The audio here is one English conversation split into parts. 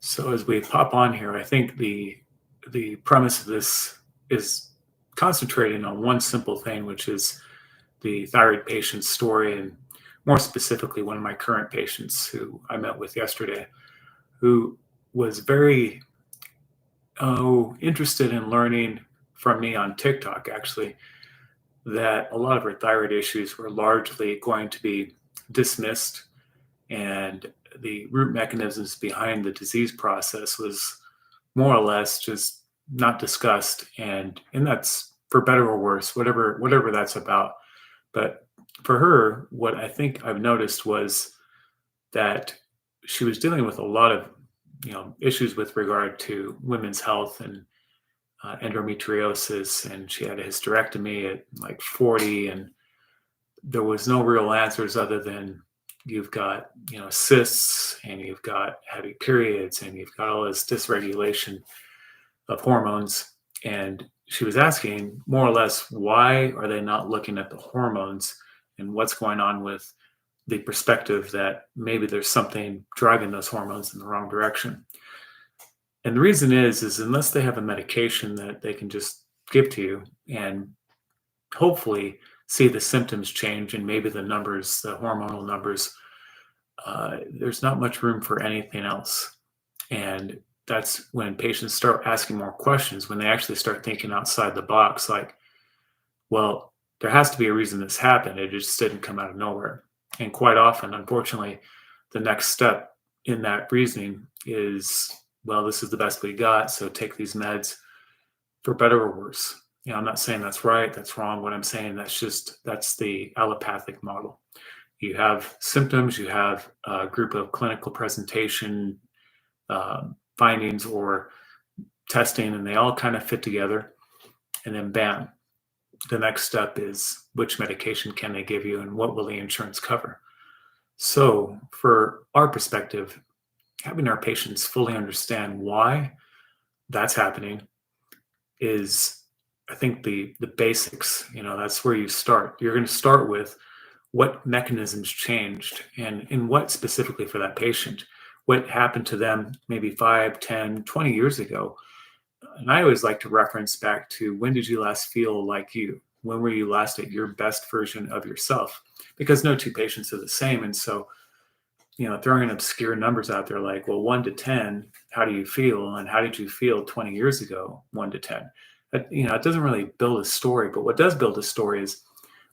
So as we pop on here, I think the premise of this is concentrating on one simple thing, which is the thyroid patient's story, and more specifically, one of my current patients who I met with yesterday, who was very interested in learning from me on TikTok, actually, that a lot of her thyroid issues were largely going to be dismissed, and the root mechanisms behind the disease process was more or less just not discussed, and that's for better or worse, whatever that's about. But for her, what I think I've noticed was that she was dealing with a lot of issues with regard to women's health and endometriosis, and she had a hysterectomy at like 40, and there was no real answers other than you've got cysts, and you've got heavy periods, and you've got all this dysregulation of hormones. And she was asking more or less, why are they not looking at the hormones and what's going on with the perspective that maybe there's something driving those hormones in the wrong direction. And the reason is unless they have a medication that they can just give to you and hopefully see the symptoms change and maybe the numbers, the hormonal numbers, there's not much room for anything else. And that's when patients start asking more questions, when they actually start thinking outside the box, like, well, there has to be a reason this happened. It just didn't come out of nowhere. And quite often, unfortunately, the next step in that reasoning is, well, this is the best we got, so take these meds for better or worse. I'm not saying that's right, that's wrong. What I'm saying, that's the allopathic model. You have symptoms, you have a group of clinical presentation findings or testing, and they all kind of fit together. And then bam, the next step is which medication can they give you and what will the insurance cover? So for our perspective, having our patients fully understand why that's happening is, I think, the basics. That's where you start. You're going to start with what mechanisms changed and in what specifically for that patient, what happened to them maybe 5, 10, 20 years ago. And I always like to reference back to, when did you last feel like you? When were you last at your best version of yourself? Because no two patients are the same. And so, throwing obscure numbers out there like, well, 1 to 10, how do you feel? And how did you feel 20 years ago, 1 to 10? It doesn't really build a story. But what does build a story is,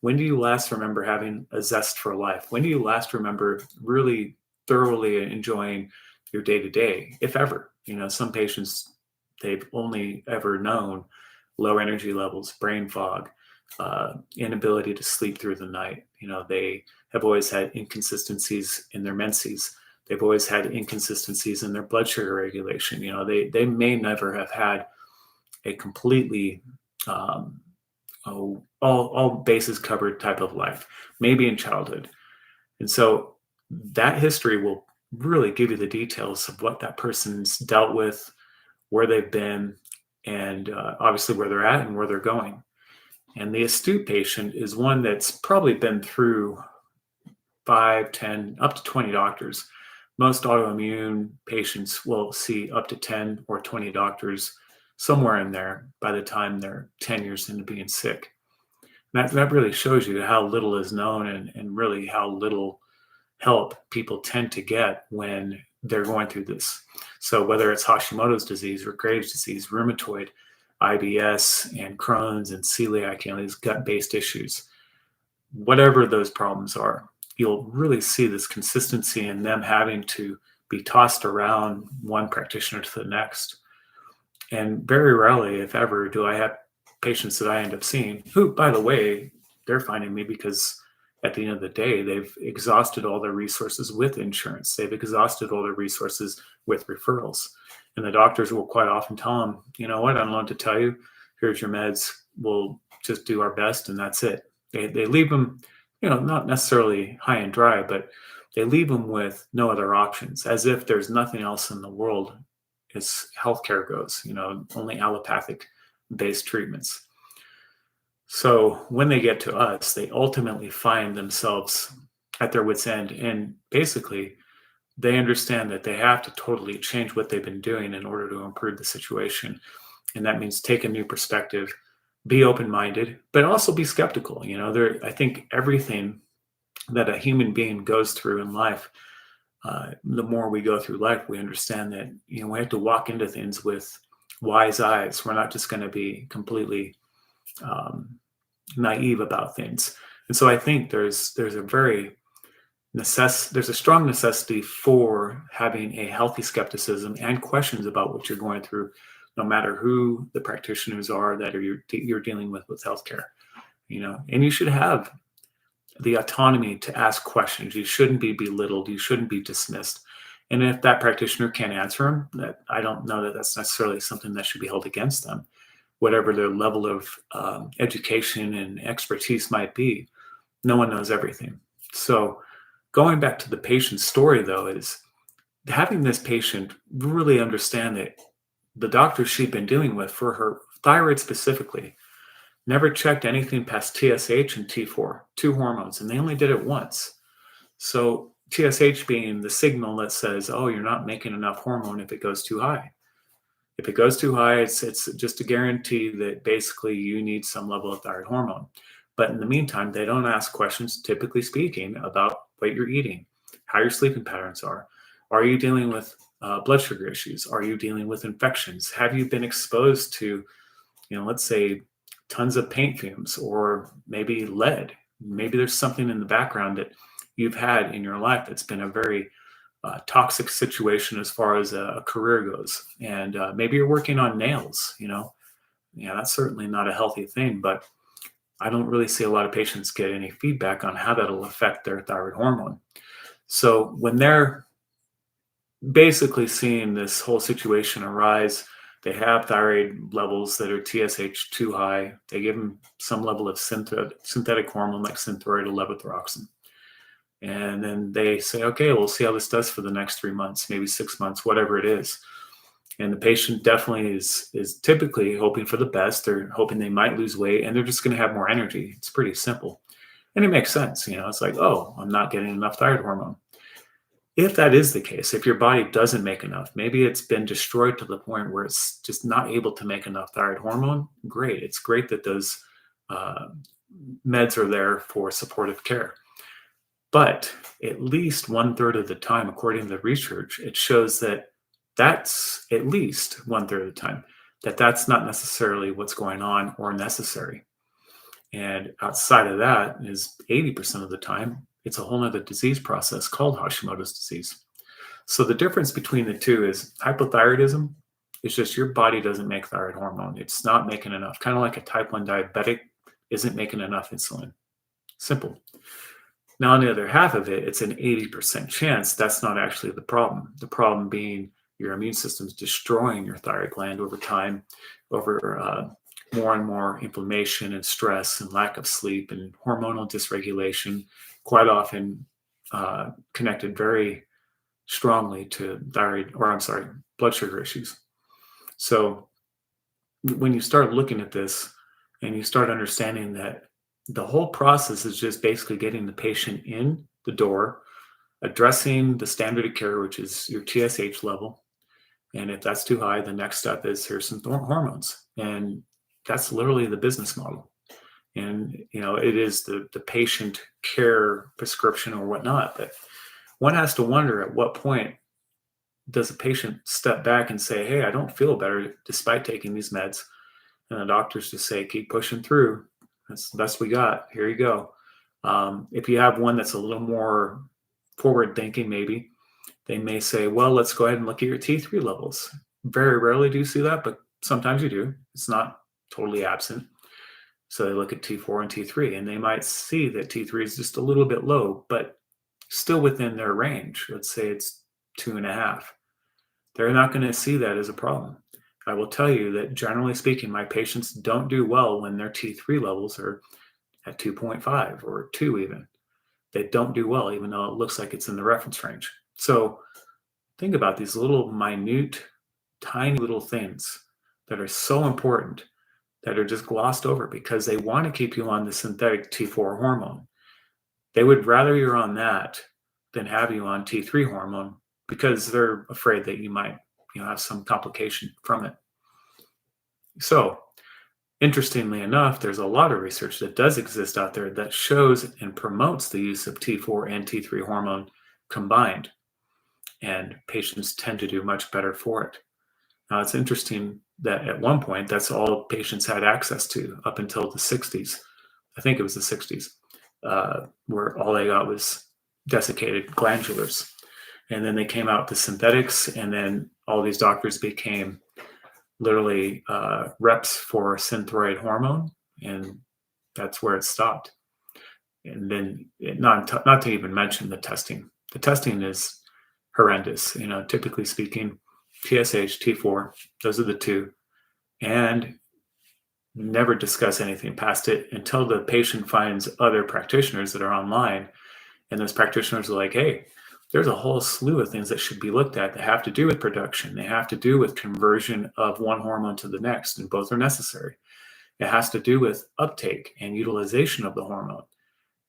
when do you last remember having a zest for life? When do you last remember really thoroughly enjoying your day-to-day, if ever? Some patients, they've only ever known low energy levels, brain fog, inability to sleep through the night. They have always had inconsistencies in their menses. They've always had inconsistencies in their blood sugar regulation. They may never have had a completely all bases covered type of life, maybe in childhood. And so that history will really give you the details of what that person's dealt with, where they've been, and obviously where they're at and where they're going. And the astute patient is one that's probably been through 5, 10, up to 20 doctors. Most autoimmune patients will see up to 10 or 20 doctors, somewhere in there, by the time they're 10 years into being sick. That really shows you how little is known, and really how little help people tend to get when they're going through this. So whether it's Hashimoto's disease or Graves' disease, rheumatoid, IBS, and Crohn's, and celiac, these gut-based issues, whatever those problems are, you'll really see this consistency in them having to be tossed around one practitioner to the next. And very rarely, if ever, do I have patients that I end up seeing who, by the way, they're finding me because at the end of the day, they've exhausted all their resources with insurance. They've exhausted all their resources with referrals. And the doctors will quite often tell them, you know what, I don't know what to tell you. Here's your meds. We'll just do our best, and that's it. They leave them, not necessarily high and dry, but they leave them with no other options, as if there's nothing else in the world as healthcare goes, only allopathic-based treatments. So when they get to us, they ultimately find themselves at their wits' end. And basically, they understand that they have to totally change what they've been doing in order to improve the situation. And that means take a new perspective, be open-minded, but also be skeptical. I think everything that a human being goes through in life, the more we go through life, we understand that we have to walk into things with wise eyes. We're not just going to be completely um, naive about things. And so I think there's a strong necessity for having a healthy skepticism and questions about what you're going through, no matter who the practitioners are that you're dealing with healthcare. And you should have the autonomy to ask questions. You shouldn't be belittled. You shouldn't be dismissed. And if that practitioner can't answer them, that I don't know that that's necessarily something that should be held against them. Whatever their level of education and expertise might be, no one knows everything. So going back to the patient's story, though, is having this patient really understand that the doctor she'd been dealing with for her thyroid specifically never checked anything past TSH and T4, two hormones, and they only did it once. So TSH being the signal that says, oh, you're not making enough hormone if it goes too high. If it goes too high, it's just a guarantee that basically you need some level of thyroid hormone. But in the meantime, they don't ask questions, typically speaking, about what you're eating, how your sleeping patterns are. Are you dealing with blood sugar issues? Are you dealing with infections? Have you been exposed to, let's say, tons of paint fumes or maybe lead? Maybe there's something in the background that you've had in your life that's been a very toxic situation as far as a career goes. And maybe you're working on nails, yeah, that's certainly not a healthy thing, but I don't really see a lot of patients get any feedback on how that'll affect their thyroid hormone. So when they're basically seeing this whole situation arise, they have thyroid levels that are TSH too high. They give them some level of synthetic hormone like Synthroid or levothyroxine. And then they say, okay, we'll see how this does for the next 3 months, maybe 6 months, whatever it is. And the patient definitely is typically hoping for the best. They're hoping they might lose weight and they're just going to have more energy. It's pretty simple. And it makes sense. It's like, oh, I'm not getting enough thyroid hormone. If that is the case, if your body doesn't make enough, maybe it's been destroyed to the point where it's just not able to make enough thyroid hormone, great. It's great that those uh, meds are there for supportive care. But at least 1/3 of the time, according to the research, it shows that that's at least 1/3 of the time that that's not necessarily what's going on or necessary. And outside of that is 80% of the time, it's a whole nother disease process called Hashimoto's disease. So the difference between the two is hypothyroidism is just your body doesn't make thyroid hormone. It's not making enough, kind of like a type 1 diabetic isn't making enough insulin. Simple. Now, on the other half of it, it's an 80% chance that's not actually the problem. The problem being your immune system's destroying your thyroid gland over time, over more and more inflammation and stress and lack of sleep and hormonal dysregulation, quite often connected very strongly to blood sugar issues. So when you start looking at this and you start understanding that the whole process is just basically getting the patient in the door, addressing the standard of care, which is your TSH level. And if that's too high, the next step is here's some hormones. And that's literally the business model. And, it is the patient care prescription or whatnot. But one has to wonder at what point does a patient step back and say, hey, I don't feel better despite taking these meds. And the doctors just say, keep pushing through. That's the best we got. Here you go. If you have one that's a little more forward thinking, maybe they may say, well, let's go ahead and look at your T3 levels. Very rarely do you see that, but sometimes you do. It's not totally absent. So they look at T4 and T3 and they might see that T3 is just a little bit low, but still within their range. Let's say it's 2.5. They're not going to see that as a problem. I will tell you that generally speaking, my patients don't do well when their T3 levels are at 2.5 or 2 even. They don't do well, even though it looks like it's in the reference range. So think about these little minute, tiny little things that are so important that are just glossed over because they want to keep you on the synthetic T4 hormone. They would rather you're on that than have you on T3 hormone because they're afraid that you might, have some complication from it. So, interestingly enough, there's a lot of research that does exist out there that shows and promotes the use of T4 and T3 hormone combined, and patients tend to do much better for it. Now, it's interesting that at one point, that's all patients had access to up until the 60s. I think it was the 60s, where all they got was desiccated glandulars. And then they came out with synthetics, and then all these doctors became literally reps for synthroid hormone, and that's where it stopped. And then not to even mention the testing. The testing is horrendous. Typically speaking, TSH, T4, those are the two, and never discuss anything past it until the patient finds other practitioners that are online, and those practitioners are like, hey, there's a whole slew of things that should be looked at that have to do with production. They have to do with conversion of one hormone to the next, and both are necessary. It has to do with uptake and utilization of the hormone.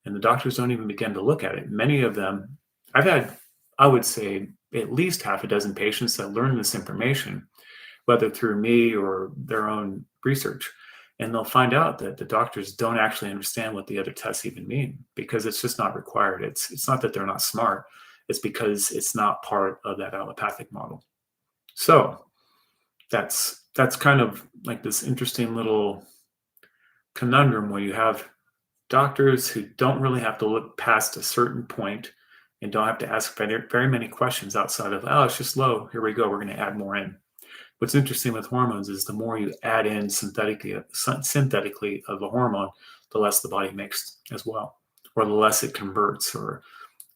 And the doctors don't even begin to look at it. Many of them, I've had, I would say, at least half a dozen patients that learn this information, whether through me or their own research. And they'll find out that the doctors don't actually understand what the other tests even mean, because it's just not required. It's not that they're not smart. It's because it's not part of that allopathic model. So that's kind of like this interesting little conundrum where you have doctors who don't really have to look past a certain point and don't have to ask very many questions outside of, oh, it's just low. Here we go. We're going to add more in. What's interesting with hormones is the more you add in synthetically of a hormone, the less the body makes as well, or the less it converts, or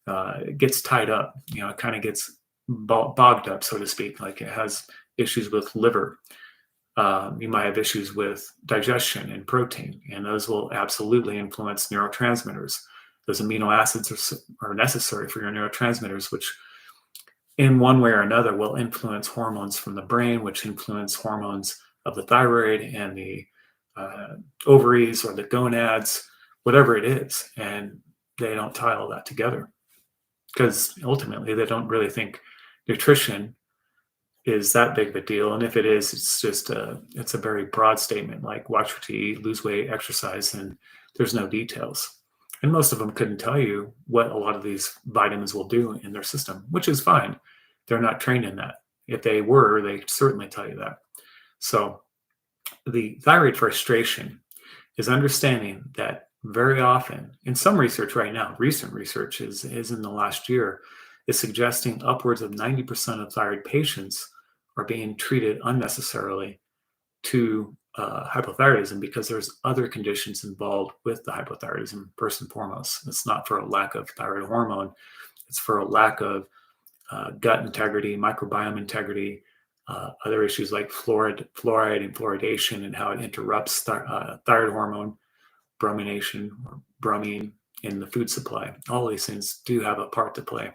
it gets tied up. It kind of gets bogged up, so to speak. Like it has issues with liver. You might have issues with digestion and protein, and those will absolutely influence neurotransmitters. Those amino acids are necessary for your neurotransmitters, which in one way or another will influence hormones from the brain, which influence hormones of the thyroid and the ovaries or the gonads, whatever it is. And they don't tie all that together because ultimately they don't really think nutrition is that big of a deal. And if it is, it's a very broad statement, like watch what you eat, lose weight, exercise, and there's no details. And most of them couldn't tell you what a lot of these vitamins will do in their system, which is fine. They're not trained in that. If they were, they'd certainly tell you that. So the thyroid frustration is understanding that very often, in some research right now, recent research is in the last year, is suggesting upwards of 90% of thyroid patients are being treated unnecessarily to hypothyroidism because there's other conditions involved with the hypothyroidism, first and foremost. It's not for a lack of thyroid hormone. It's for a lack of gut integrity, microbiome integrity, other issues like fluoride and fluoridation and how it interrupts thyroid hormone bromination or bromine in the food supply. All these things do have a part to play.